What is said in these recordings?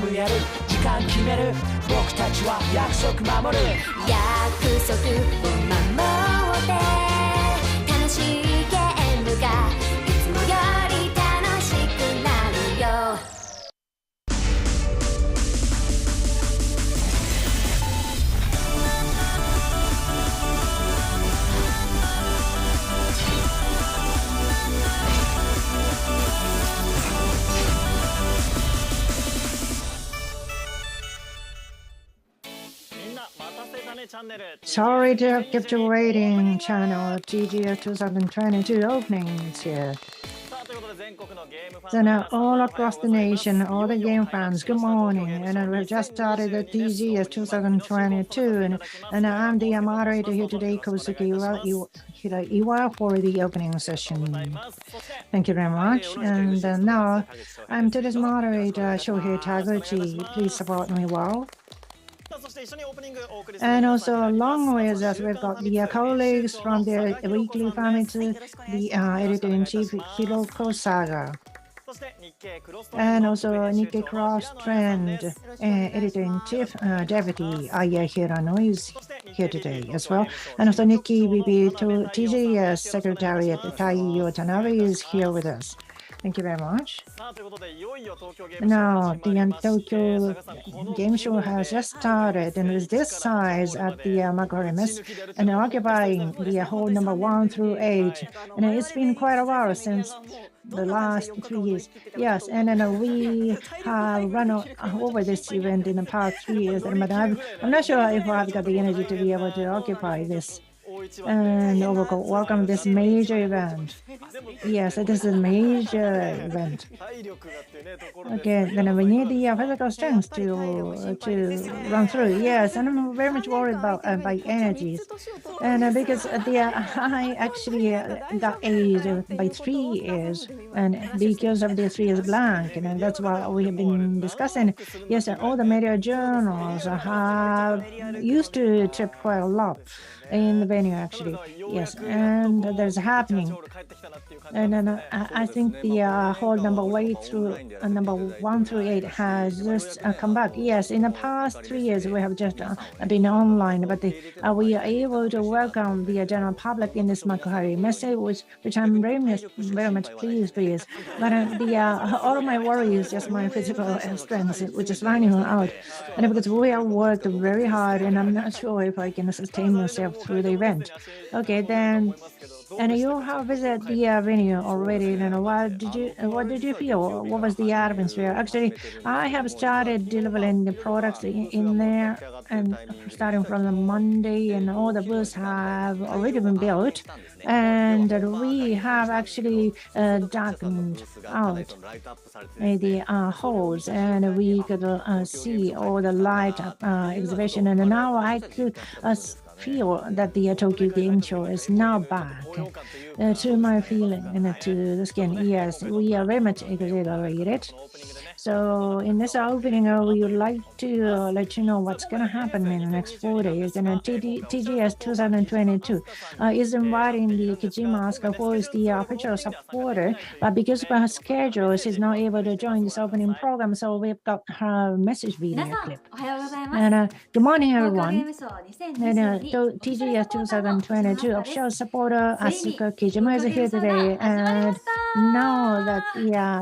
ムやる時間決める僕たちは約束守る約束を守って楽しいゲームがいつもより楽しくなるよSorry to have kept you waiting, channel TGS2022 openings here. So now all across the nation, all the game fans, good morning. And we've just started the TGS2022 and I'm the moderator here today, Kosuke Iwa for the opening session. Thank you very much. And now I'm today's moderator, Shohei Taguchi. Please support me well. And also along with us, we've got the colleagues from the weekly Famitsu, the editor-in-chief Hiroko Saga. And also Nikkei Cross Trend editor-in-chief deputy Aya Hirano is here today as well. And also Nikkei VP to TGS Secretariat Taiyo Tanabe is here with us. Thank you very much. Now, the Tokyo Game Show has just started, and with this size at the Makoremes, and occupying the hall number 1 through 8, and it's been quite a while since the last 3 years. Yes, and then we have run over this event in the past 3 years, but I'm not sure if I've got the energy to be able to occupy this. And welcome this major event. Yes, it is a major event. Okay, then we need the physical strength to run through. Yes, and I'm very much worried about by energies, and because I actually got aged by 3 years, and because of the 3 years blank, and that's what we have been discussing. Yes, all the media journals have used to trip quite a lot in the venue actually. Yes, and there's happening, and then I think the hall number 1 through 8 has just come back. Yes, in the past 3 years we have just been online, but we are able to welcome the general public in this Makuhari message, which I'm very much pleased with. But all of my worries, just my physical strength, which is running out, and because we have worked very hard, and I'm not sure if I can sustain myself through the event. Okay, then, and you have visited the venue already. And what did you feel? What was the atmosphere? Actually, I have started delivering the products in there, and starting from the Monday, and all the booths have already been built, and we have actually darkened out the halls, and we could see all the light exhibition, and now I could feel that the Tokyo Game Show is now back to my feeling and to the skin. Yes, we are very much exhilarated. So in this opening, we would like to let you know what's going to happen in the next 4 days. And TGS 2022 is inviting the Kijima, who is the official supporter, but because of her schedule, she's not able to join this opening program. So we've got her message video clip. And good morning, everyone. And TGS 2022 official supporter Asuka Kijima is here today. And now that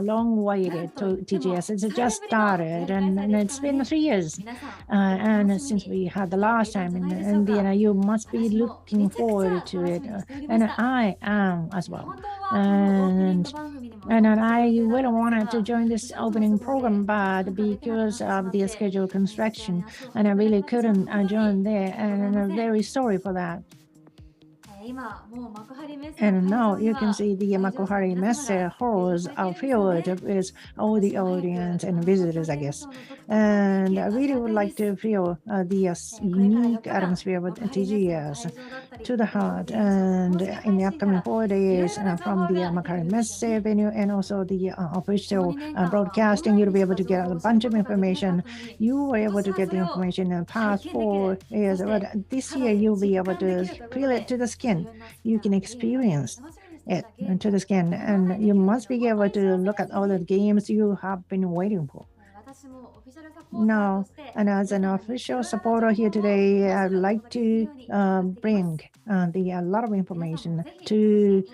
long-awaited TGS has just started, and it's been 3 years, and since we had the last time, and you must be looking forward to it, and I am as well. And I really wanted to join this opening program, but because of the schedule construction, and I really couldn't join there, and I'm very sorry for that. And now you can see the Makuhari Messe halls are filled with all the audience and visitors, I guess. And I really would like to feel the unique atmosphere with TGS to the heart. And in the upcoming 4 days from the Makuhari Messe venue and also the official broadcasting, you'll be able to get a bunch of information. You were able to get the information in the past 4 years, but this year you'll be able to feel it to the skin. You can experience it to the skin, and you must be able to look at all the games you have been waiting for. Now, and as an official supporter here today, I'd like to bring a lot of information to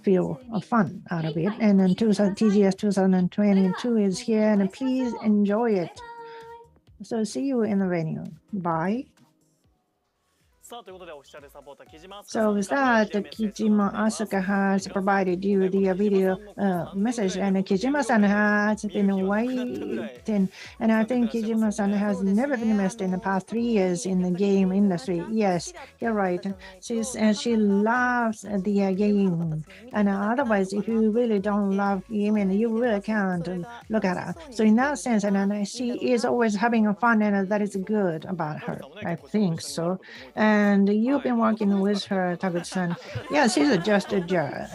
feel fun out of it. And then TGS 2022 is here, and please enjoy it. So see you in the venue. Bye. So with that, Kijima Asuka has provided you the video message, and Kijima-san has been waiting, and I think Kijima-san has never been missed in the past 3 years in the game industry. Yes, you're right. She loves the game, and otherwise, if you really don't love gaming, you really can't look at her. So in that sense, and she is always having fun, and that is good about her. I think so. And you've been working with her, Taguchi-san. Yeah, she's just a jerk.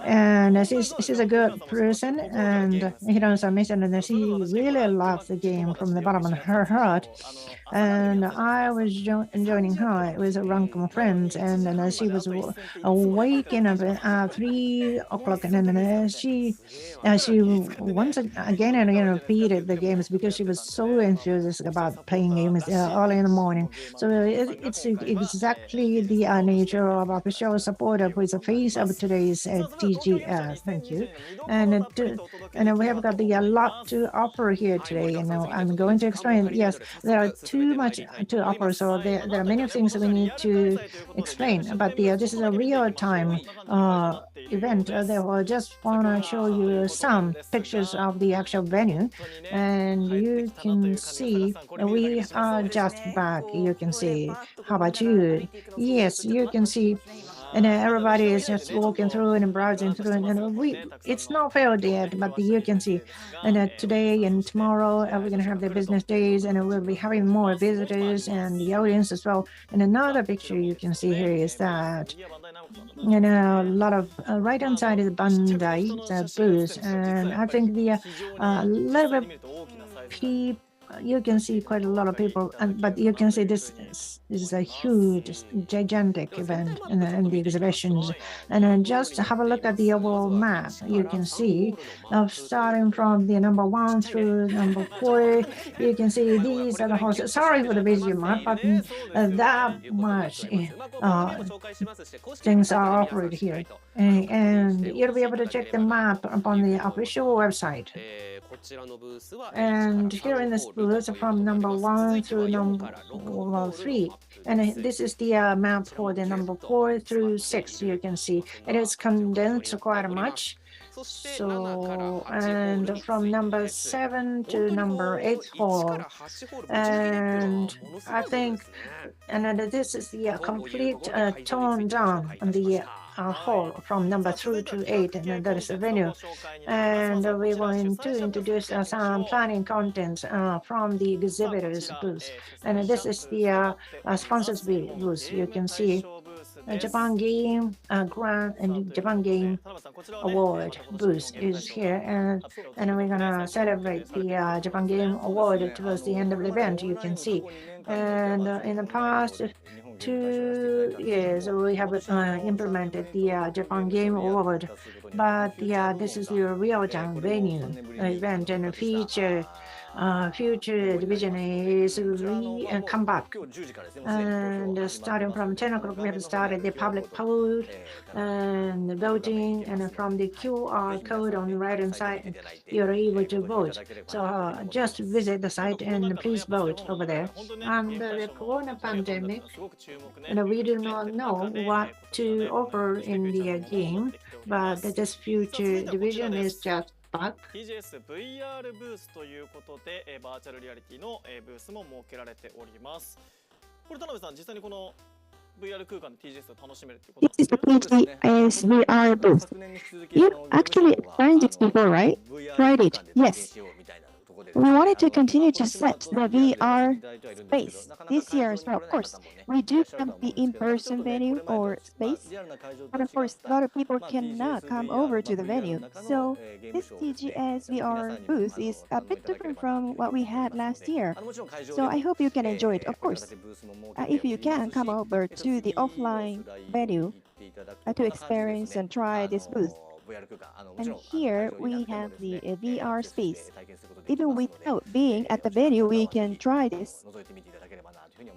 And she's a good person. And Hiron-san mentioned that she really loves the game from the bottom of her heart. And I was joining her with a rank of friends, and she was waking up at 3 o'clock, and then she once again and again repeated the games because she was so enthusiastic about playing games early in the morning. So it's exactly the nature of official supporter who is the face of today's TGS. Thank you. And we have got a lot to offer here today. And I'm going to explain. Yes, there are too much to offer, so there are many things we need to explain. But this is a real-time event. Therefore, just want to show you some pictures of the actual venue, and you can see we are just back. You can see. How about you? Yes, you can see. And everybody is just walking through and browsing through, and it's not filled yet, but you can see. And today and tomorrow we're going to have the business days, and we'll be having more visitors and the audience as well. And another picture you can see here is that, a lot of right hand side is Bandai's booth, and I think the little bit you can see quite a lot of people, but you can see this is a huge, gigantic event in the exhibitions. And just have a look at the overall map. You can see, starting from the number 1 through number 4, you can see these are the horses. Sorry for the visual map, but that much things are offered here. And you'll be able to check the map upon the official website. And here in this booth from number 1 through number 3, and this is the map for the number 4 through 6. You can see it is condensed quite much. So, and from number 7 to number 8 hall, and I think, and this is the complete tone down on the hall from number 3 to 8, and that is the venue. And we're going to introduce some planning contents from the exhibitors booth. And this is the sponsors booth. You can see Japan Game Grant and Japan Game Award booth is here, and we're gonna celebrate the Japan Game Award towards the end of the event. You can see, and in the past 2 years we have implemented the Japan Game Award, but this is the real-time venue event and feature. Future division is come back, and starting from 10 o'clock we have started the public poll and voting, and from the QR code on the right hand side you're able to vote. So just visit the site and please vote over there. Under the corona pandemic, and we do not know what to offer in the game, but this future division is just TGS VR ブースということで、バーチャルリアリティのブースも設けられております。これ田辺さん、実際にこの VR 空間で TGS を楽しめるということですね。This is the TGS VR booth. You actually experienced it before, right? Tried it, yes. We wanted to continue to set the VR space this year as well. Of course, we do have the in-person venue or space, but of course, a lot of people cannot come over to the venue. So this TGS VR booth is a bit different from what we had last year. So I hope you can enjoy it. Of course, if you can, come over to the offline venue to experience and try this booth. And here we have the VR space. Even without being at the venue, we can try this.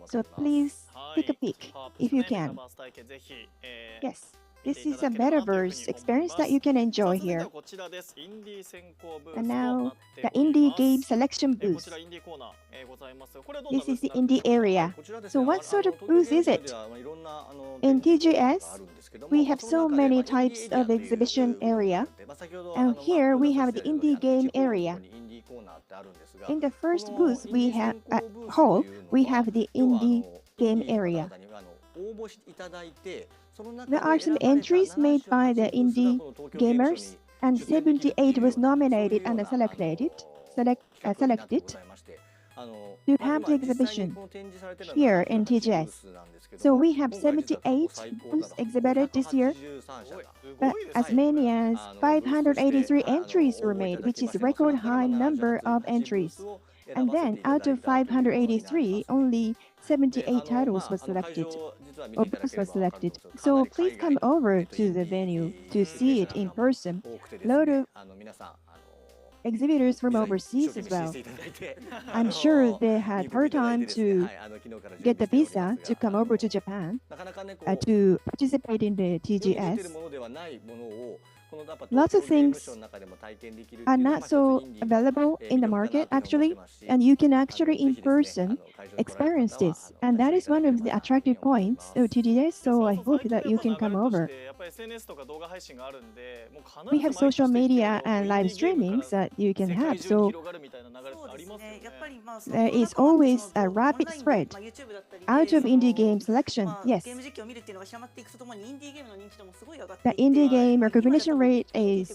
So please take a peek if you can. Yes, this is a metaverse experience that you can enjoy here. And now, the indie game selection booth. This is the indie area. So what sort of booth is it? In TGS, we have so many types of exhibition area. And here we have the indie game area. In the first booth, we have hall, we have the indie game area. There are some entries made by the indie gamers, and 78 was nominated and selected to have the exhibition here in TGS. So we have 78 booths exhibited this year, but as many as 583 entries were made, which is a record high number of entries. And then out of 583, only 78 titles were selected, or booths were selected. So please come over to the venue to see it in person. A lot of exhibitors from overseas as well. I'm sure they had hard time to get the visa to come over to Japan to participate in the TGS. Lots of things are not so available in the market actually, and you can actually in person experience this, and that is one of the attractive points of TGS, so I hope that you can come over. We have social media and live streamings that you can have, so there is always a rapid spread out of indie game selection. Yes, the indie game recognition rate is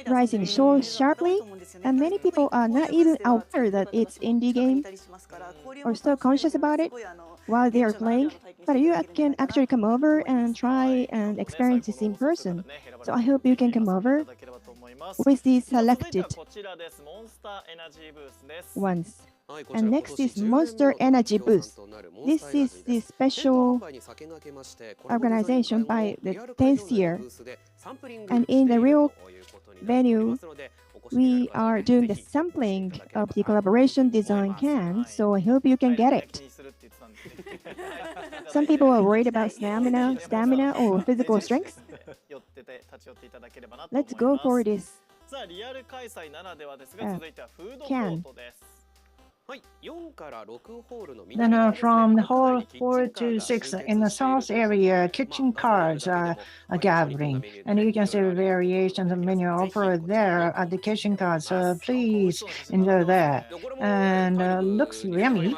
rising so sharply, and many people are not even aware that it's indie game or so conscious about it while they are playing. But you can actually come over and try and experience this in person. So I hope you can come over with these selected ones. And next is Monster Energy booth. This is the special organization by the 10th year. And in the real venue, we are doing the sampling of the collaboration design can, so I hope you can get it. Some people are worried about stamina or physical strength. Let's go for this can. Then from hall 4 to 6 in the south area, kitchen cards are gathering, and you can see variations of menu offer there at the kitchen cards. So please enjoy that, and looks yummy.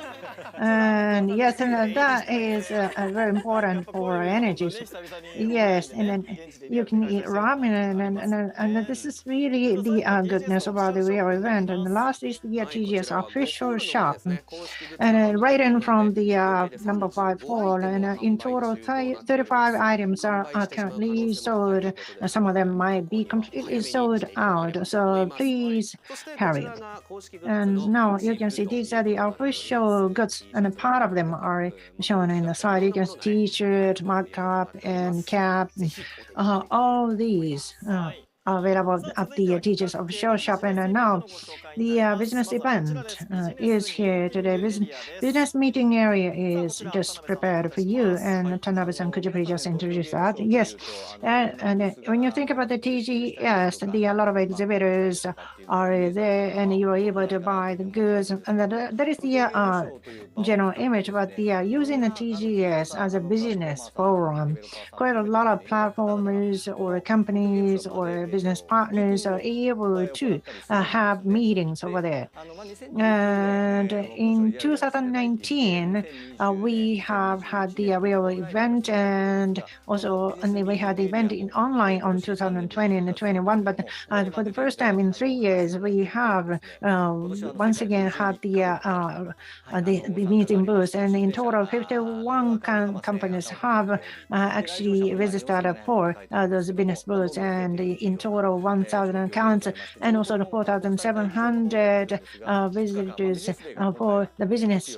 And yes, and that is very important for energy. Yes, and then you can eat ramen, and this is really the goodness about the real event. And the last is the TGS official shop, and right in from the number 5 hall, and in total 35 items are currently sold. Some of them might be completely sold out, so please hurry. And now you can see these are the official goods, and a part of them are shown in the side. You can see t-shirt, mug cup, and cap. All these are available at the TGS official shop. And now the business event is here today. Business meeting area is just prepared for you. And Tanabe-san, could you please just introduce that? Yes. And when you think about the TGS, a lot of exhibitors are there, and you are able to buy the goods. And that is the general image. But using the TGS as a business forum, quite a lot of platformers or companies or business partners are able to have meetings over there. And in 2019, we have had the real event, and also we had the event in online on 2020 and 2021. But for the first time in 3 years, we have once again had the meeting booth, and in total 51 companies have actually registered for those business booths, and in total 1,000 accounts and also the 4,700 visitors for the business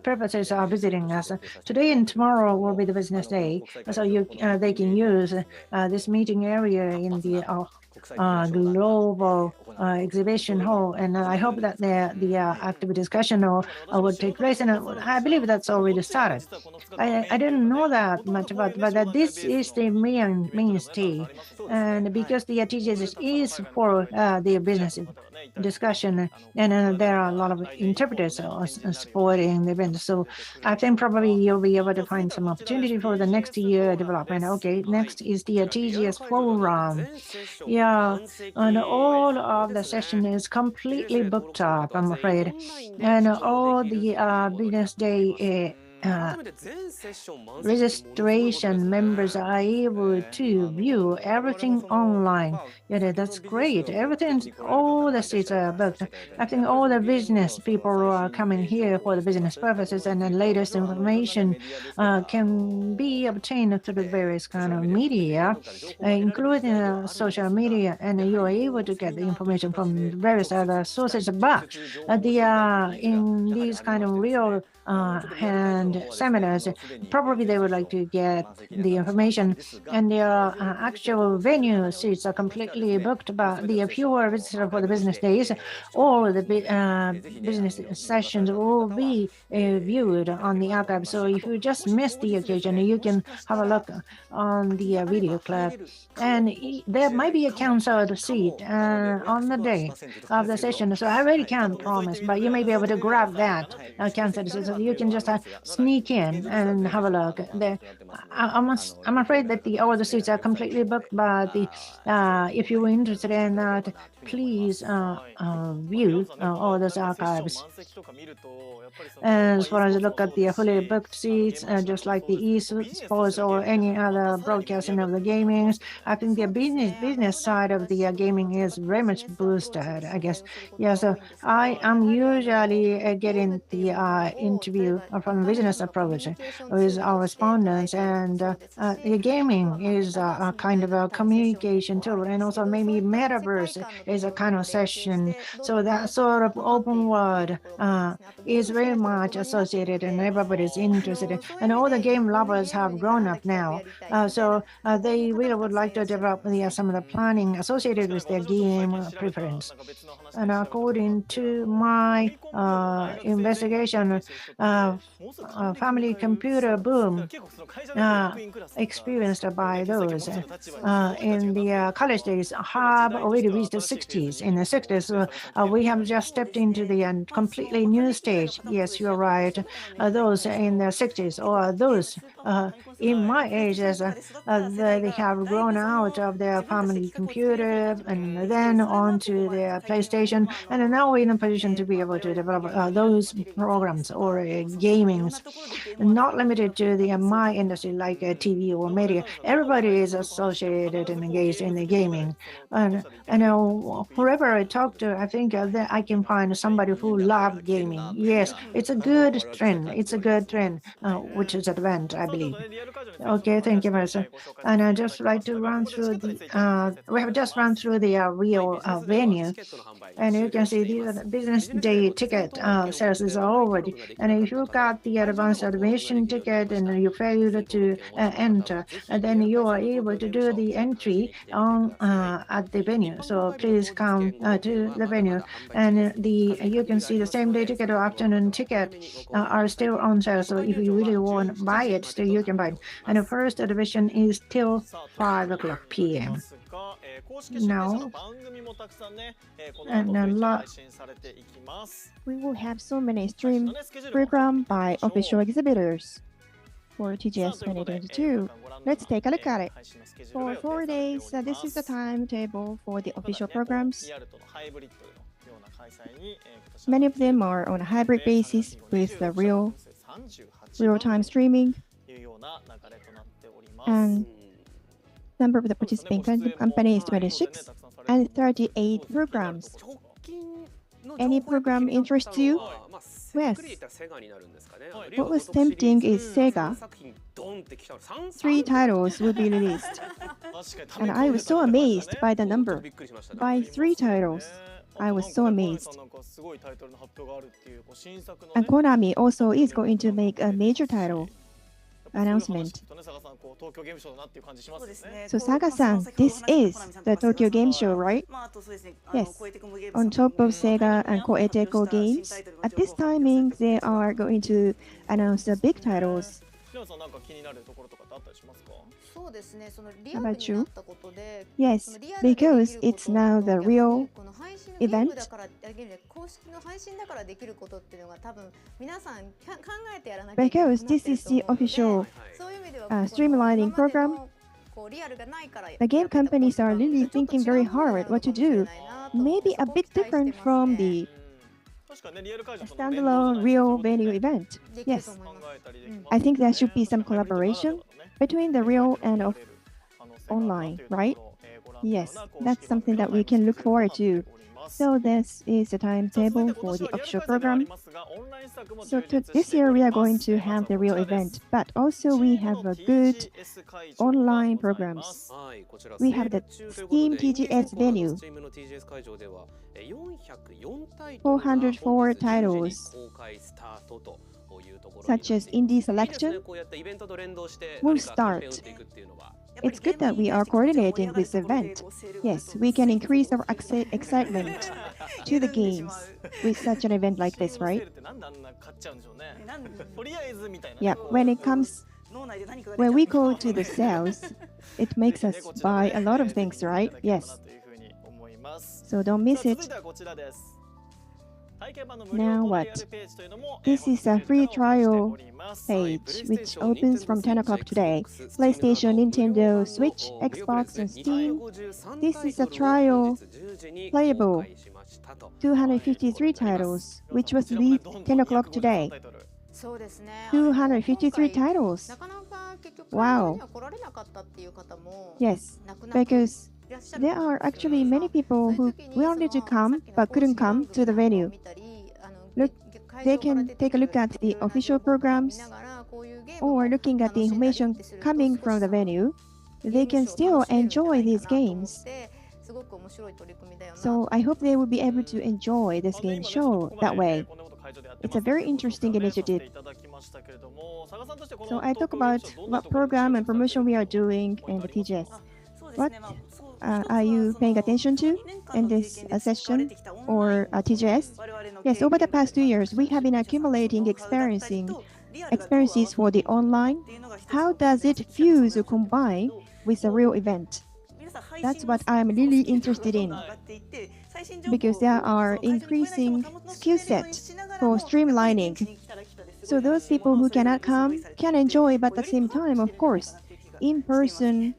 purposes are visiting us. Today and tomorrow will be the business day, so they can use this meeting area in the global exhibition hall, and I hope that the active discussion will take place, and I believe that's already started. I didn't know that much about, but that this is the mainstay, and because the TGS is for the business discussion, and there are a lot of interpreters supporting the event, so I think probably you'll be able to find some opportunity for the next year development. Okay, next is the TGS forum. Yeah, and all of the session is completely booked up, I'm afraid, and all the business day registration members are able to view everything online. Yeah, that's great. All the seats are booked. I think all the business people are coming here for the business purposes, and the latest information can be obtained through various kind of media, including social media, and you are able to get the information from various other sources. But in these kind of real hand seminars, probably they would like to get the information, and their actual venue seats are completely booked, but the fewer visitors for the business days, all the business sessions will be viewed on the archive. So if you just missed the occasion, you can have a look on the video clip, and there might be a counseled seat on the day of the session. So I really can't promise, but you may be able to grab that counseled seat. So you can just sneak in and have a look. I'm afraid that all the seats are completely booked, but if you were interested in that, please view all those archives. As far as I look at the fully booked seats, just like the esports or any other broadcasting of the gamings, I think the business side of the gaming is very much boosted, I guess. Yeah, so I am usually getting the interview from a business approach with our respondents, and the gaming is a kind of a communication tool, and also maybe metaverse is a kind of session. So that sort of open world is very much associated, and everybody's interested in, and all the game lovers have grown up now, so they really would like to develop some of the planning associated with their game preference. And according to my investigation, family computer boom experienced by those in the college days have already reached the 60s. In the 60s, we have just stepped into the completely new stage. Yes, you're right. Those in the 60s or those in my age, they have grown out of their family computer and then onto their PlayStation, and now we're in a position to be able to develop those programs or gamings, not limited to the my industry like TV or media. Everybody is associated and engaged in the gaming, and whoever I talk to, I think that I can find somebody who loves gaming. Yes, it's a good trend. It's a good trend, which is advanced, I believe. Okay, thank you, Marissa. And I just like to run through the. We have just run through the real venue, and you can see the business day ticket sales is already. And if you got the advanced admission ticket and you failed to enter, then you are able to do the entry on at the venue. So please come to the venue, and you can see the same day ticket or afternoon ticket are still on sale. So if you really want to buy it, still you can buy it. And the first admission is till 5:00 p.m. Now, and a lot. We will have so many stream program by official exhibitors for TGS 2022. Let's take a look at it. For 4 days, this is the timetable for the official programs. Many of them are on a hybrid basis with the real-time streaming. And number of the participating companies is 26 and 38 programs. Any program interests you? Yes. What was tempting is Sega. 3 titles will be released. And I was so amazed by the number. By 3 titles. I was so amazed. And Konami also is going to make a major title announcement. So Saga-san, this is the Tokyo Game Show, right? Yes. On top of Sega and Koei Tecmo games, at this timing, they are going to announce the big titles. How about you? Yes, because it's now the real event. Because this is the official streamlining program, the game companies are really thinking very hard what to do. Maybe a bit different from the standalone real venue event. Yes, I think there should be some collaboration between the real and online, right? Yes, that's something that we can look forward to. So this is the timetable for the official program. So this year we are going to have the real event, but also we have a good online programs. We have the Steam TGS venue, 404 titles, such as indie selection, will start. It's good that we are coordinating this event. Yes, we can increase our excitement to the games with such an event like this, right? Yeah, when we go to the sales, it makes us buy a lot of things, right? Yes. So don't miss it. Now what? This is a free trial page which opens from 10 o'clock today. PlayStation, Nintendo, Switch, Xbox, and Steam. This is a trial playable 253 titles, which was released 10 o'clock today. 253 titles. Wow. Yes, because there are actually many people who wanted to come but couldn't come to the venue. Look, they can take a look at the official programs or looking at the information coming from the venue. They can still enjoy these games. So I hope they will be able to enjoy this game show that way. It's a very interesting initiative. So I talk about what program and promotion we are doing in the TGS. What are you paying attention to in this session or TGS? Yes, over the past 2 years, we have been accumulating experiences for the online. How does it fuse or combine with a real event? That's what I'm really interested in, because there are increasing skill sets for streamlining. So those people who cannot come can enjoy, but at the same time, of course, in-person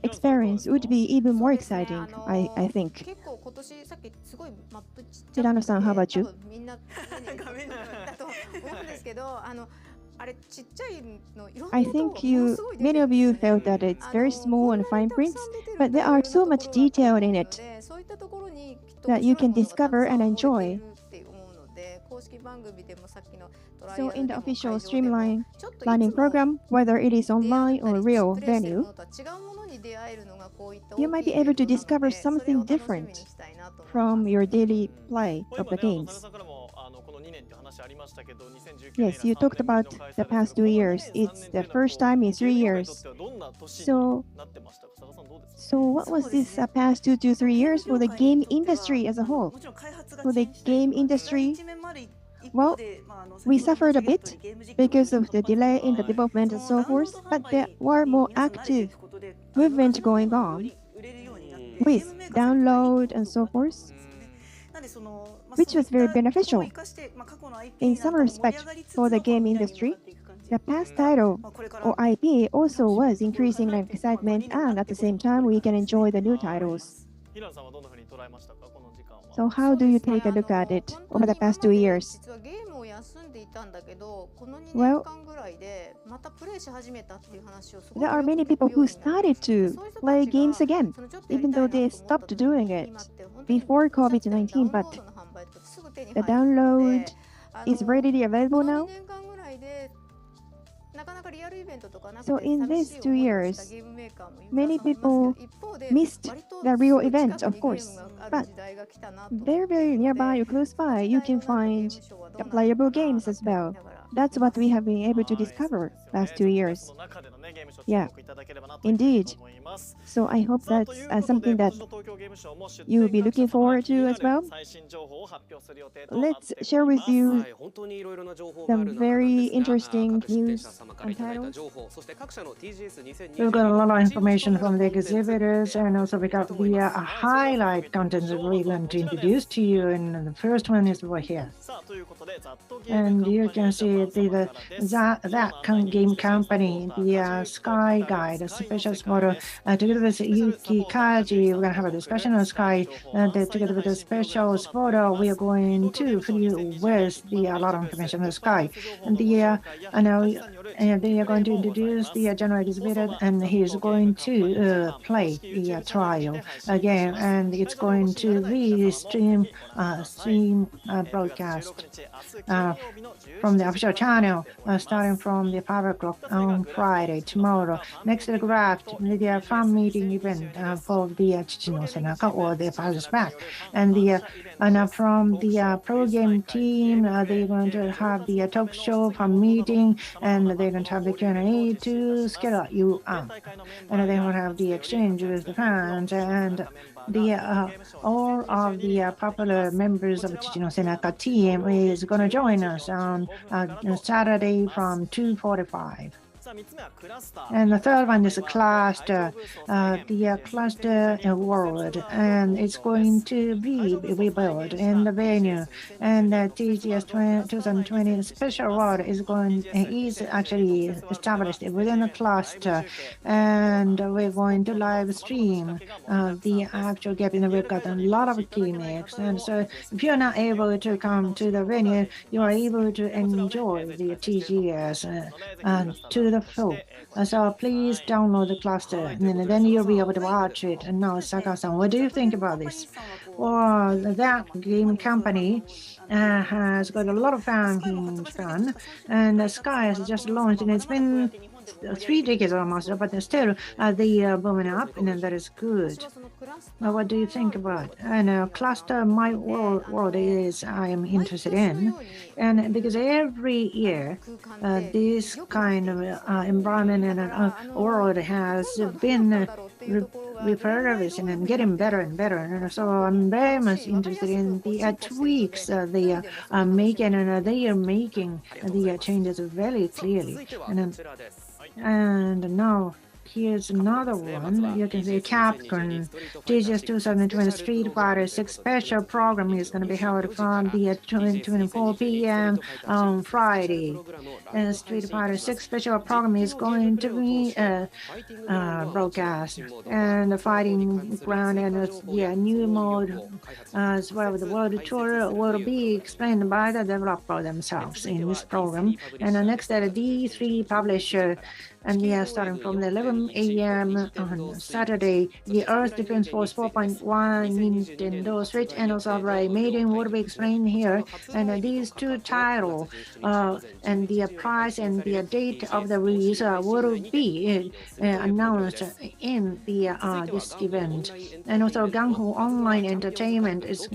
experience would be even more exciting, I think. Hirano-san, how about you? I think many of you felt that it's very small and fine prints, but there are so much detail in it that you can discover and enjoy. So in the official streamline planning program, whether it is online or real venue, you might be able to discover something different from your daily play of the games. Yes, you talked about the past 2 years. It's the first time in 3 years. So what was this past 2 to 3 years for the game industry as a whole? For the game industry, well, we suffered a bit because of the delay in the development and so forth, but there were more active movement going on with download and so forth, which was very beneficial. In some respect, for the game industry, the past title or IP also was increasing in excitement, and at the same time, we can enjoy the new titles. So how do you take a look at it over the past 2 years? Well, there are many people who started to play games again, even though they stopped doing it before COVID-19, but the download is readily available now. So in these 2 years, many people missed the real event, of course. But very, very nearby or close by, you can find the playable games as well. That's what we have been able to discover last 2 years. Yeah, indeed. So I hope that's something that you will be looking forward to as well. Let's share with you some very interesting news and titles. We've got a lot of information from the exhibitors, and also we got the highlight contents that we're going to introduce to you. And the first one is over here. And you can see that game company, the Sky Guide, a special photo. Together with Yuki Kaji, we're going to have a discussion on Sky. Together with a special photo, we are going to fill you with a lot of information on Sky. And they are going to introduce the general exhibitor, and he's going to play the trial game, and it's going to be stream broadcast from the official channel starting from the 5 o'clock on Friday, tomorrow. Next to the graph, the fan meeting event for the Chichi no Senaka, or the Father's Back. And from the pro game team, they're going to have the talk show, fan meeting, and they're going to have the Q&A to scale you up. And they will have the exchange with the fans, and all of the popular members of the Chichi no Senaka team is going to join us on Saturday from 2:45. And the third one is a cluster, the cluster world, and it's going to be rebuilt in the venue. And the TGS2022 special world is actually established within the cluster, and we're going to live stream the actual game. And we've got a lot of gimmicks, and so if you're not able to come to the venue, you are able to enjoy the TGS to the full. So please download the cluster, and then you'll be able to watch it. And now, Saka-san, what do you think about this? Well, that game company has got a lot of fun, and Sky has just launched, and it's been 3 decades almost, but still they are booming up, and that is good. Now, what do you think about? And cluster, my world is I am interested in, and because every year this kind of environment and world has been refurbished and getting better and better, and so I'm very much interested in the tweaks they are making, and they are making the changes very clearly. And now here's another one. You can see Capcom TGS2022 Street Fighter 6 special program is going to be held from the 24 p.m. on Friday. And Street Fighter 6 special program is going to be broadcast. And the fighting ground and the new mode as well as the world tour will be explained by the developer themselves in this program. And next, the D3 publisher. And we are starting from the 11 a.m. on Saturday. The Earth Defense Force 4.1 Nintendo Switch and also Right Meeting will be explained here. And these two titles and the price and the date of the release will be announced in the this event. And also Ganhu Online Entertainment is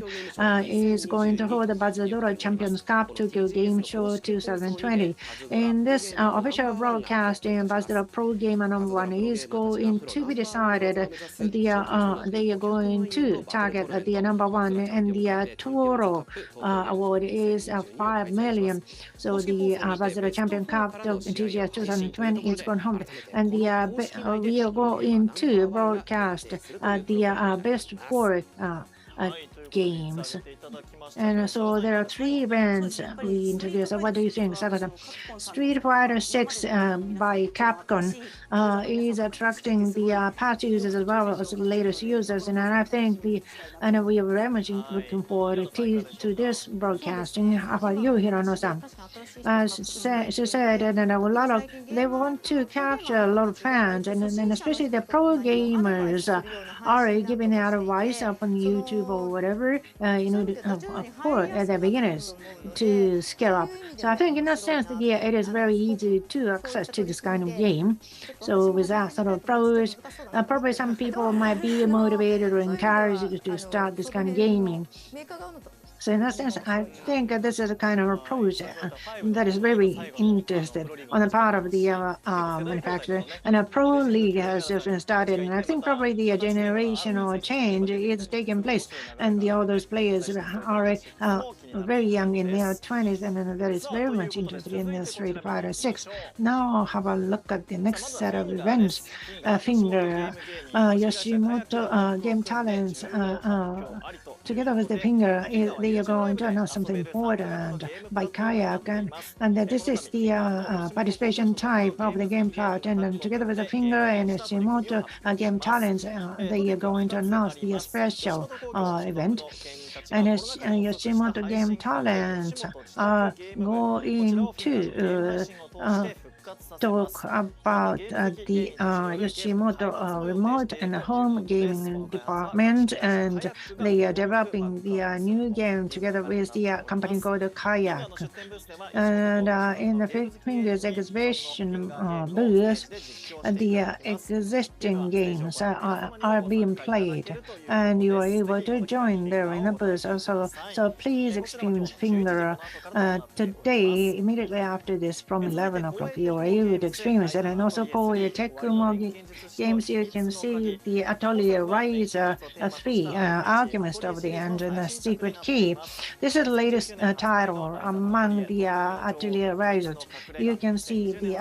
going to hold the Untitled Champions Cup Tokyo Game Show 2020. In this official broadcast in the pro gamer #1 is going to be decided. They are going to target the #1, and the total award is 5 million. So the Untitled Champion Cup TGS 2020 is going home, and we are going to broadcast the best 4 games. And so there are 3 events we introduced. So what do you think, Saka-san? Street Fighter 6 by Capcom is attracting the past users as well as the latest users, and I think we are very much looking forward to this broadcasting. How about you, Hirano-san? She said that they want to capture a lot of fans, and especially the pro gamers are giving out advice up on YouTube or whatever. server in order for the beginners to scale up. So I think in that sense, it is very easy to access to this kind of game. So with that sort of pros, probably some people might be motivated or encouraged to start this kind of gaming. So in that sense, I think this is a kind of approach that is very interested on the part of the manufacturer. And a pro league has just been started, and I think probably the generational change is taking place, and all those players are very young in their 20s, and that is very much interested in the Street Fighter 6. Now have a look at the next set of events. Finger, Yoshimoto Game Talents, together with the Finger, they are going to announce something important by Kayak, and this is the participation type of the game plot, and then together with the Finger and Yoshimoto Game Talents, they are going to announce the special event. And Yoshimoto Game Talent are going to talk about the Yoshimoto remote and home gaming department, and they are developing the new game together with the company called Kayak. And in the Fingers exhibition booth, the existing games are being played, and you are able to join there in the booth. So please experience Finger today, immediately after this from 11 o'clock. You are able to experience it. And also for your Tekumo games, you can see the Atelier Riser 3, Alchemist of the End and the Secret Key. This is the latest title among the Atelier Risers. You can see the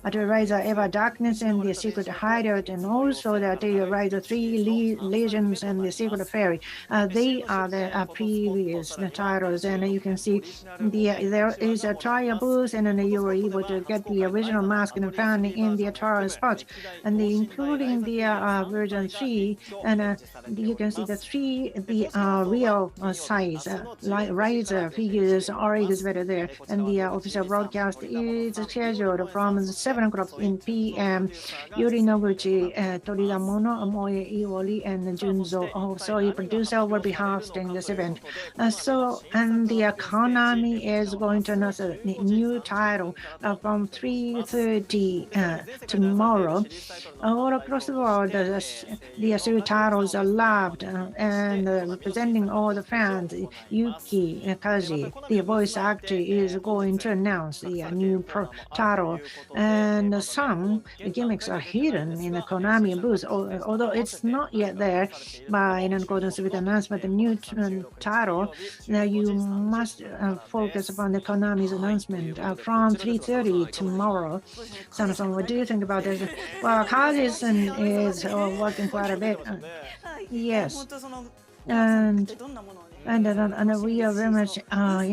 Atelier Riser Ever Darkness and the Secret Hideout, and also the Atelier Riser 3 Legends and the Secret Fairy. They are the previous titles, and you can see there is a trial booth, and then you were able to get the original mask and found in the trial spots, and including the version 3, and you can see the real size Riser figures are exhibited there, and the official broadcast is scheduled from 7 o'clock p.m. Yuri Noguchi, Toridamono, Moe Iwoli, and Junzo, also a producer, will be hosting this event. And the Konami is going to announce a new title from 3:30 tomorrow. All across the world, the three titles are loved, and representing all the fans, Yuki Kaji, the voice actor, is going to announce the new title. And some gimmicks are hidden in the Konami booth, although it's not yet there. But in accordance with the announcement, the new title, you must focus upon the Konami's announcement from 3:30 tomorrow. Sana-san, what do you think about this? Well, Kaji-san is working quite a bit. Yes. And we are very much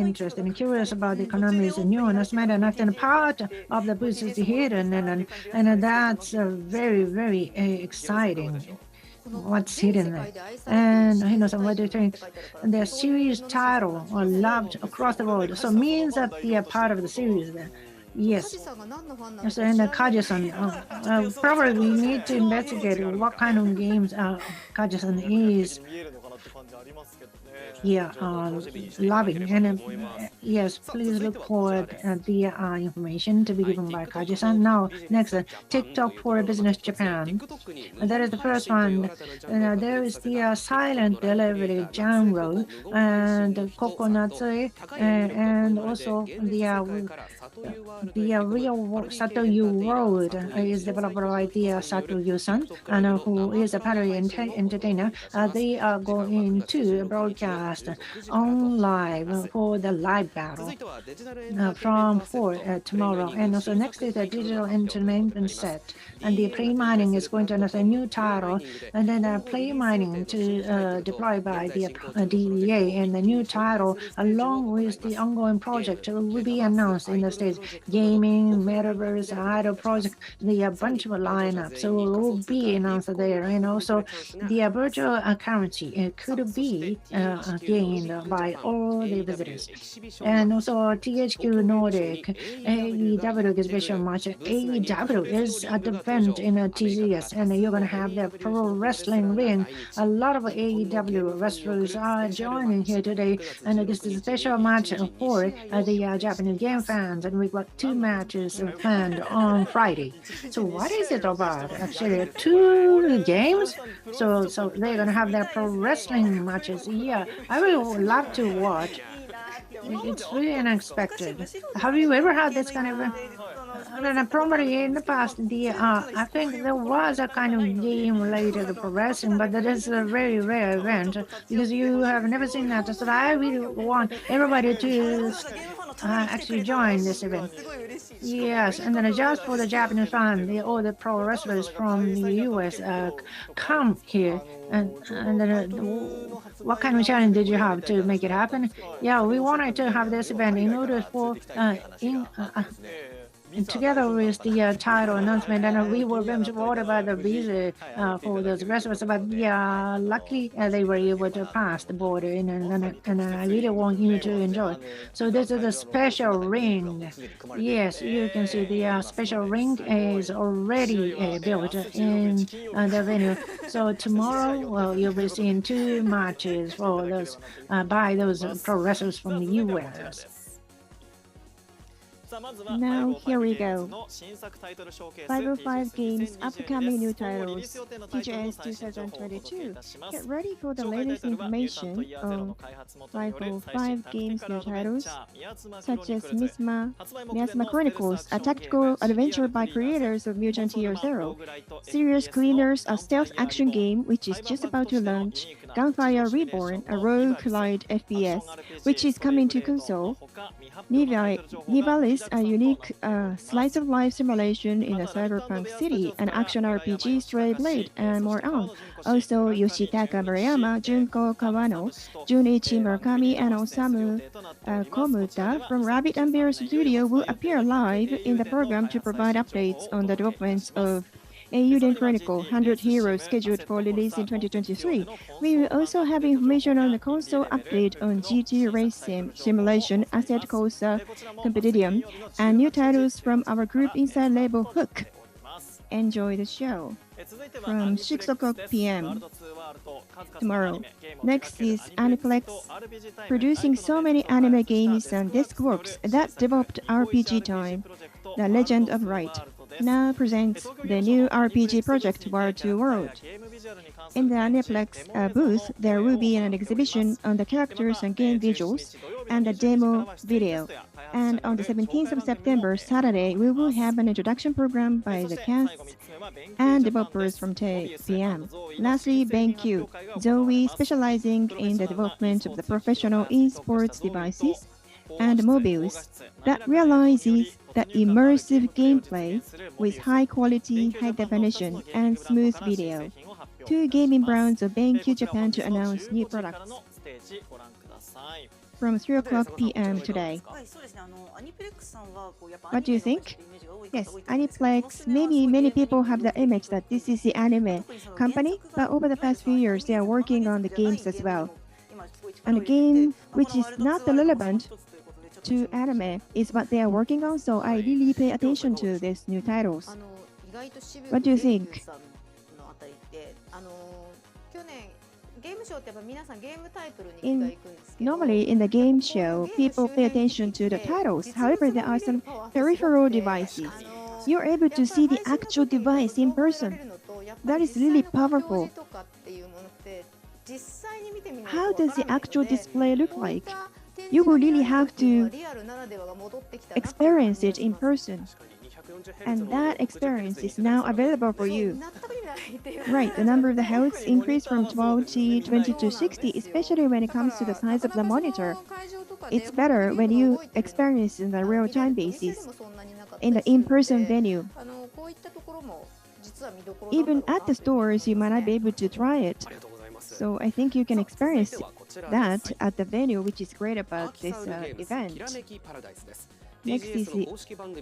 interested and curious about the Konami's new announcement, and often part of the booth is hidden, and that's very, very exciting. What's hidden there? And Hino-san, what do you think? The series title are loved across the world, so it means that they are part of the series there. Yes. So, and Kaji-san, probably we need to investigate what kind of games Kaji-san is loving. And yes, please look for the information to be given by Kaji-san. Now, next, TikTok for Business Japan. That is the first one. There is the silent delivery genre, and Kokonatsui, and also the real Satoyu World is developed by the Satoyu-san, and who is a party entertainer. They are going to broadcast on live for the live battle from 4 tomorrow. And also next is a digital entertainment set, and the play mining is going to announce a new title, and then play mining to deploy by the DEA, and the new title along with the ongoing project will be announced in the States. Gaming, Metaverse, Idol project, the bunch of lineup, so it will be announced there. And also the virtual currency could be gained by all the visitors. And also THQ Nordic AEW exhibition match. AEW is at the event in TGS, and you're going to have the pro wrestling ring. A lot of AEW wrestlers are joining here today, and this is a special match for the Japanese game fans, and we've got 2 matches planned on Friday. So what is it about? Actually, 2 games? So they're going to have their pro wrestling matches. Yeah, I would love to watch. It's really unexpected. Have you ever had this kind of probably in the past, I think there was a kind of game related to progressing, but that is a very rare event because you have never seen that. So I really want everybody to actually join this event. Yes, and then just for the Japanese fans, all the pro wrestlers from the US come here. And then, what kind of challenge did you have to make it happen? Yeah, we wanted to have this event in order for together with the title announcement, and we were very supported by the visa for those wrestlers, but yeah, luckily they were able to pass the border, and I really want you to enjoy. So this is a special ring. Yes, you can see the special ring is already built in the venue. So tomorrow, well, you'll be seeing 2 matches for those by those pro wrestlers from the US. Now, here we go. 505 Games, upcoming new titles, TGS2022. Get ready for the latest information on 505 Games new titles, such as Miasma Chronicles, a tactical adventure by creators of Mutant Year Zero, Serious Cleaners, a stealth action game which is just about to launch, Gunfire Reborn, a roguelite FPS, which is coming to console, Nivalis, a unique slice-of-life simulation in a cyberpunk city, an action RPG, Stray Blade, and more on. Also, Yoshitaka Murayama, Junko Kawano, Junichi Murakami, and Osamu Komuta from Rabbit and Bear Studio will appear live in the program to provide updates on the developments of Eiyuden Chronicle 100 Heroes scheduled for release in 2023. We will also have information on the console update on GT Race Simulation, Asset Corsa Competition, and new titles from our group inside label Hook. Enjoy the show. From 6 o'clock p.m. tomorrow. Next is Aniplex, producing so many anime games and disc works that developed RPG Time, The Legend of Right. Now presents the new RPG project World to World. In the Aniplex booth, there will be an exhibition on the characters and game visuals and a demo video. And on the 17th of September, Saturday, we will have an introduction program by the cast and developers from 10 p.m. Lastly, BenQ, Zoe, specializing in the development of the professional esports devices and mobiles that realizes the immersive gameplay with high quality, high definition, and smooth video. 2 gaming brands of BenQ Japan to announce new products. From 3 o'clock p.m. today. What do you think? Yes, Aniplex, maybe many people have the image that this is the anime company, but over the past few years they are working on the games as well. And a game which is not relevant to anime is what they are working on, so I really pay attention to these new titles. What do you think? Normally in the game show, people pay attention to the titles. However, there are some peripheral devices. You're able to see the actual device in person. That is really powerful. How does the actual display look like? You will really have to experience it in person. And that experience is now available for you. Right, the number of the healths increased from 12 to 20 to 60, especially when it comes to the size of the monitor. It's better when you experience in the real-time basis, in the in-person venue. Even at the stores, you might not be able to try it. So I think you can experience that at the venue, which is great about this event. Next is the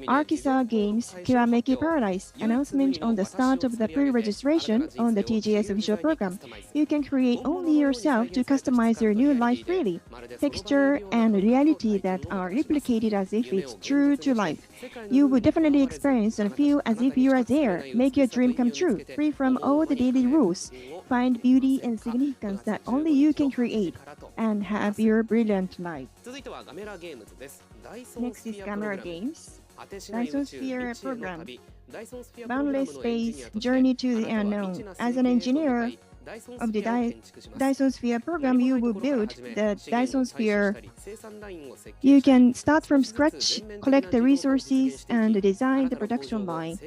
Arkansas Games Kirameki Paradise announcement on the start of the pre-registration on the TGS official program. You can create only yourself to customize your new life freely. Texture and reality that are replicated as if it's true to life. You will definitely experience and feel as if you are there. Make your dream come true, free from all the daily rules. Find beauty and significance that only you can create, and have your brilliant life. Next is Camera Games. Dyson Sphere program. Boundless space, journey to the unknown. As an engineer of the Dyson Sphere program, you will build the Dyson Sphere. You can start from scratch, collect the resources, and design the production line,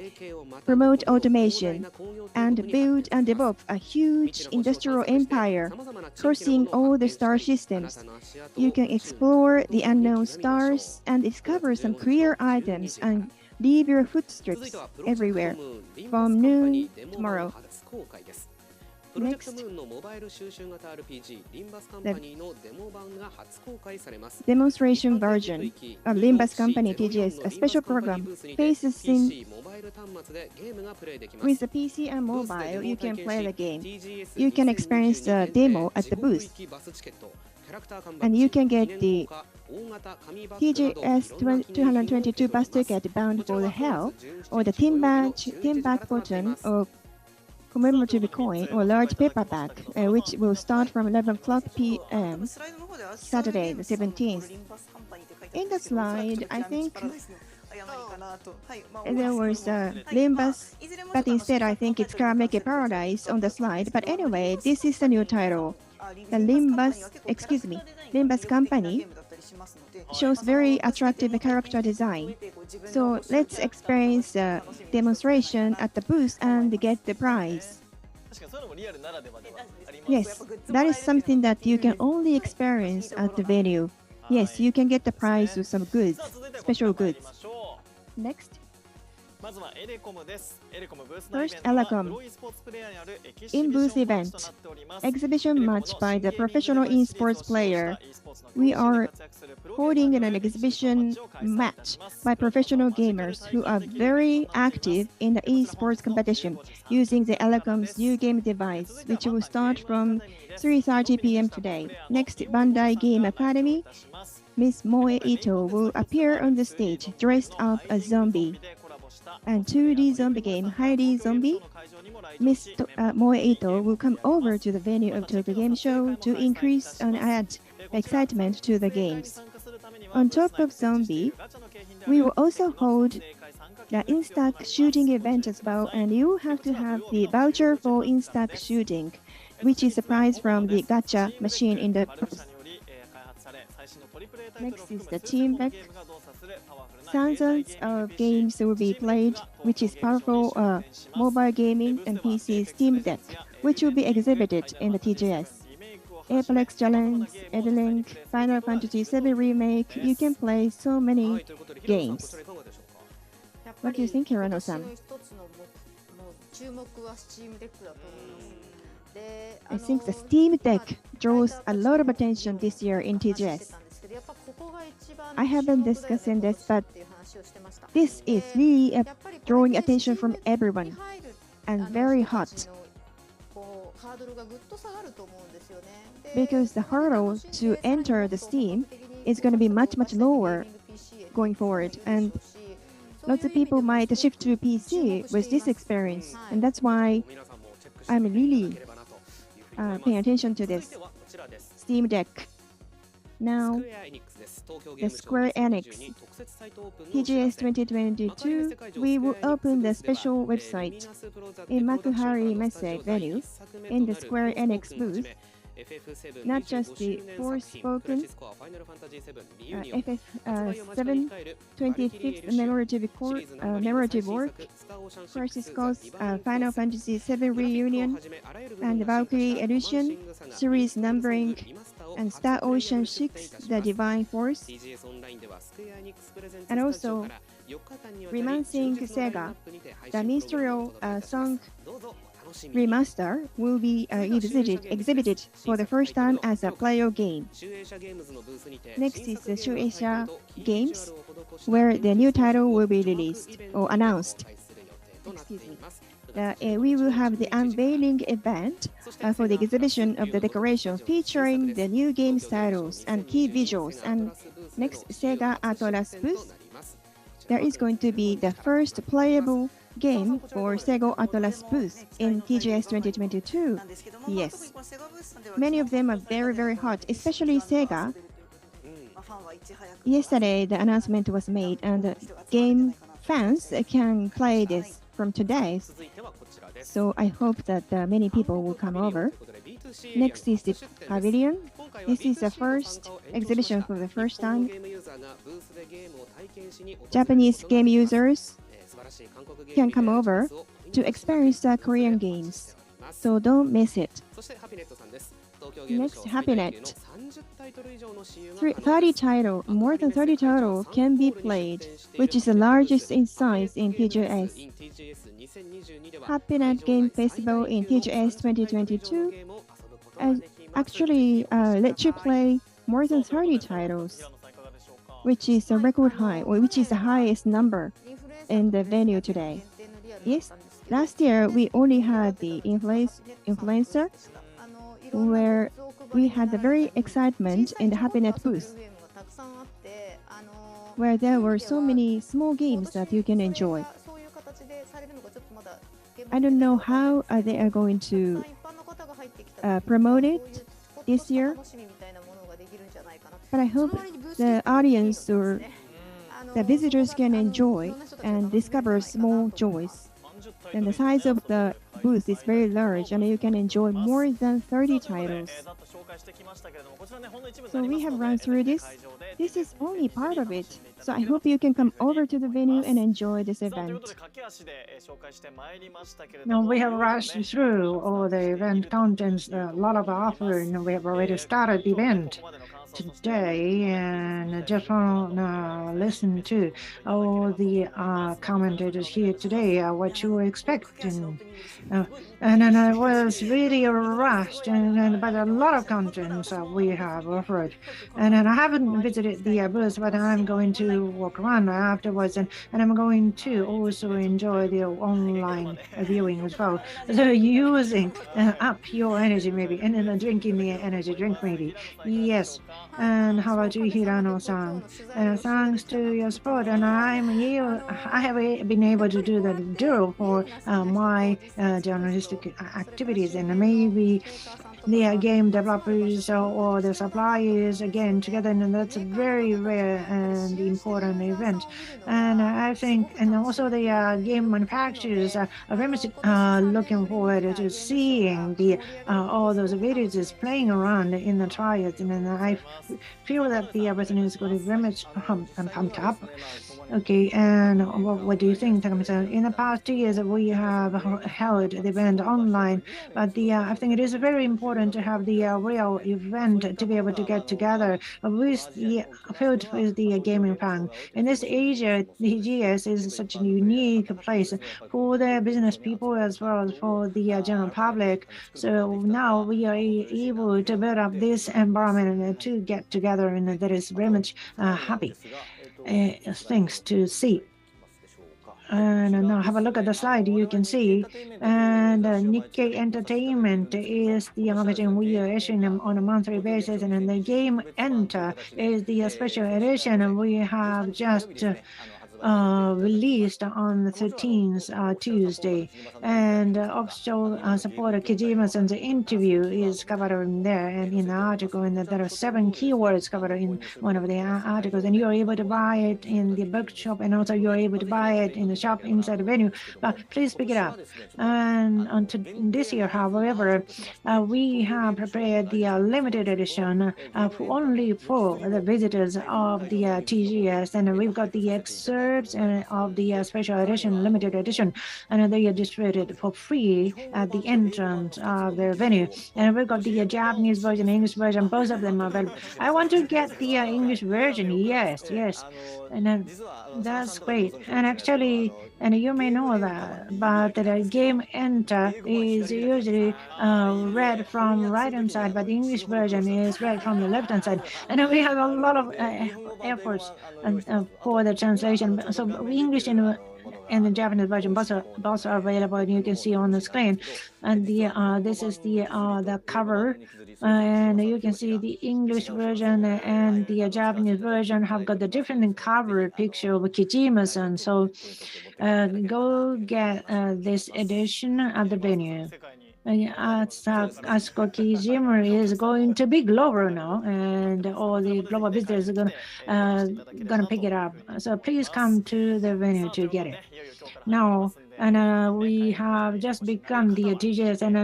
promote automation, and build and develop a huge industrial empire, crossing all the star systems. You can explore the unknown stars and discover some rare items and leave your footsteps everywhere from noon tomorrow. Next, the demonstration version of Limbus Company TGS, a special program, faces in with the PC and mobile. You can play the game. You can experience the demo at the booth, and you can get the TGS2022 bus ticket bound for the hell, or the team back button, or commemorative coin or large paperback, which will start from 11 o'clock p.m. Saturday the 17th. In the slide, I think there was Limbus, but instead I think it's Karameki Paradise on the slide. But anyway, this is the new title. The Limbus Company shows very attractive character design. So let's experience the demonstration at the booth and get the prize. Yes, that is something that you can only experience at the venue. Yes, you can get the prize with some goods, special goods. Next. First, Elecom. In-booth event. Exhibition match by the professional esports player. We are holding an exhibition match by professional gamers who are very active in the esports competition using the Elecom's new game device, which will start from 3:30 p.m. today. Next, Bandai Game Academy. Miss Moe Ito will appear on the stage dressed up as zombie. And 2D zombie game, Heidi Zombie. Miss Moe Ito will come over to the venue of Tokyo Game Show to increase and add excitement to the games. On top of Zombie, we will also hold the Instack shooting event as well, and you have to have the voucher for Instack shooting, which is a prize from the gacha machine in the purse. Next is the Team Deck. Thousands of games will be played, which is powerful mobile gaming and PC Steam Deck, which will be exhibited in the TGS. Apex Challenge, Edlink, Final Fantasy VII Remake, you can play so many games. What do you think, Hirano-san? I think the Steam Deck draws a lot of attention this year in TGS. I haven't discussed this, but this is really drawing attention from everyone and very hot. Because the hurdle to enter the Steam is going to be much lower going forward, and lots of people might shift to PC with this experience, and that's why I'm really paying attention to this Steam Deck. Now, the Square Enix TGS2022, we will open the special website in Makuhari Messe venue in the Square Enix booth. Not just the Forspoken, FF7 25th commemorative work, Crisis Core, Final Fantasy VII Reunion, and Valkyrie Edition, series numbering, and Star Ocean 6, The Divine Force, and also Romancing Sega, the minstrel song remaster will be exhibited for the first time as a player game. Next is the Shueisha Games, where the new title will be released or announced. Excuse me. We will have the unveiling event for the exhibition of the decoration featuring the new games titles and key visuals. And next, Sega Atlas booth. There is going to be the first playable game for Sega Atlas booth in TGS2022. Yes, many of them are very, very hot, especially Sega. Yesterday, the announcement was made, and the game fans can play this from today. So I hope that many people will come over. Next is the Pavilion. This is the first exhibition for the first time. Japanese game users can come over to experience the Korean games. So don't miss it. Next, HappyNet. More than 30 titles can be played, which is the largest in size in TGS. HappyNet Game Festival in TGS 2022 actually let you play more than 30 titles, which is a record high, or which is the highest number in the venue today. Yes, last year we only had the influencer, where we had the very excitement in the HappyNet booth, where there were so many small games that you can enjoy. I don't know how they are going to promote it this year, but I hope the audience or the visitors can enjoy and discover small joys. And the size of the booth is very large, and you can enjoy more than 30 titles. So we have run through this. This is only part of it. So I hope you can come over to the venue and enjoy this event. Now we have rushed through all the event contents, a lot of offering. We have already started the event today, and just want to listen to all the commentators here today, what you were expecting. And then I was really rushed, but a lot of contents we have offered. And then I haven't visited the booth, but I'm going to walk around afterwards, and I'm going to also enjoy the online viewing as well. So using up your energy maybe, and then drinking the energy drink maybe. Yes. And how about you, Hirano-san? And thanks to your support, and I have been able to do the duo for my journalistic activities, and maybe the game developers or the suppliers again together, and that's a very rare and important event. And I think, and also the game manufacturers are very much looking forward to seeing the all those villages playing around in the trials, and then I feel that the everything is going to be very much pumped up. Okay, and what do you think, Takami-san? In the past 2 years, we have held the event online, but I think it is very important to have the real event to be able to get together with the filled with the gaming fan. In this Asia, the TGS is such a unique place for the business people as well as for the general public. So now we are able to build up this environment to get together, and that is very much happy. Things to see. And now have a look at the slide, you can see. And Nikkei Entertainment is the magazine we are issuing them on a monthly basis. And then the Game Enter is the special edition, and we have just released on the 13th Tuesday. And official supporter Kijima-san's interview is covered in there and in the article, and there are 7 keywords covered in one of the articles, and you're able to buy it in the bookshop, and also you're able to buy it in the shop inside the venue. But please pick it up. And this year, however, we have prepared the limited edition only for the visitors of the TGS, and we've got the excerpt 2/3 of the special edition, limited edition, and they are distributed for free at the entrance of the venue. And we've got the Japanese version, English version, both of them are available. I want to get the English version. Yes, and that's great. And actually, and you may know that, but the game enter is usually read from right hand side, but the English version is read from the left hand side. And we have a lot of efforts for the translation. So English and the Japanese version both are available, and you can see on the screen. And this is the cover, and you can see the English version and the Japanese version have got the different cover picture of Kijima-san. So go get this edition at the venue. Asuko Kijima is going to be global now, and all the global visitors are gonna pick it up. So please come to the venue to get it. Now, and we have just begun the TGS, and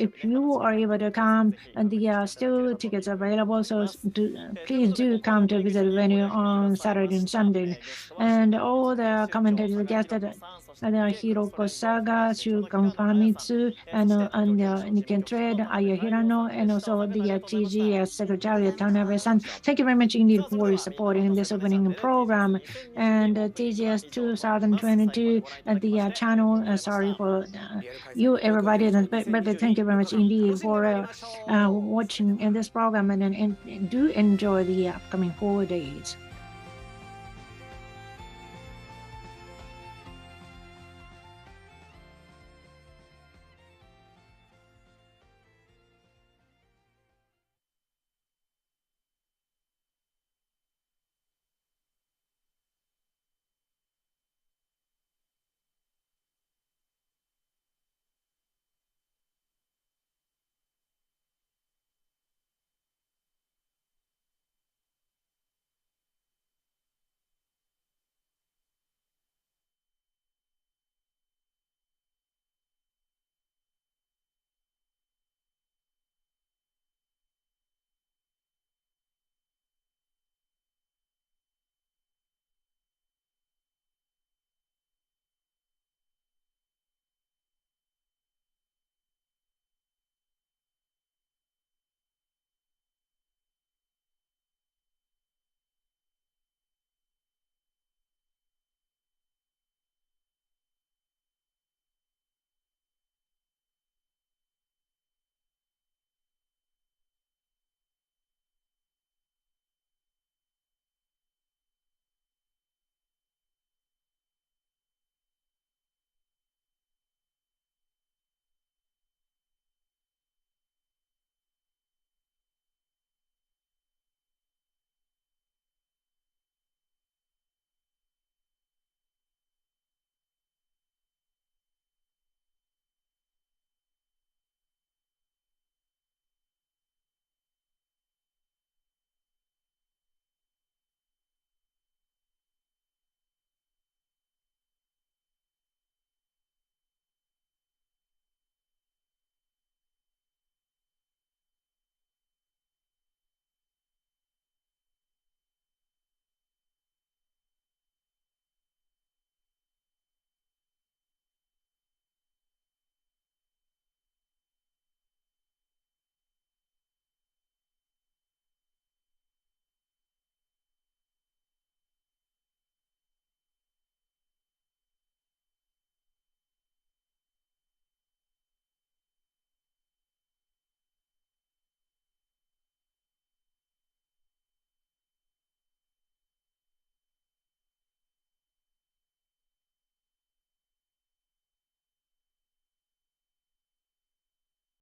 if you are able to come, and the still tickets available, so please do come to visit the venue on Saturday and Sunday. And all the commentators guests Hiroko Saga, Shukan Famitsu, and Niken Trade, Aya Hirano, and also the TGS Secretariat Tanabe-san. Thank you very much indeed for supporting this opening program. And TGS 2022 at the channel. Sorry for you, everybody, but thank you very much indeed for watching in this program, and do enjoy the upcoming 4 days.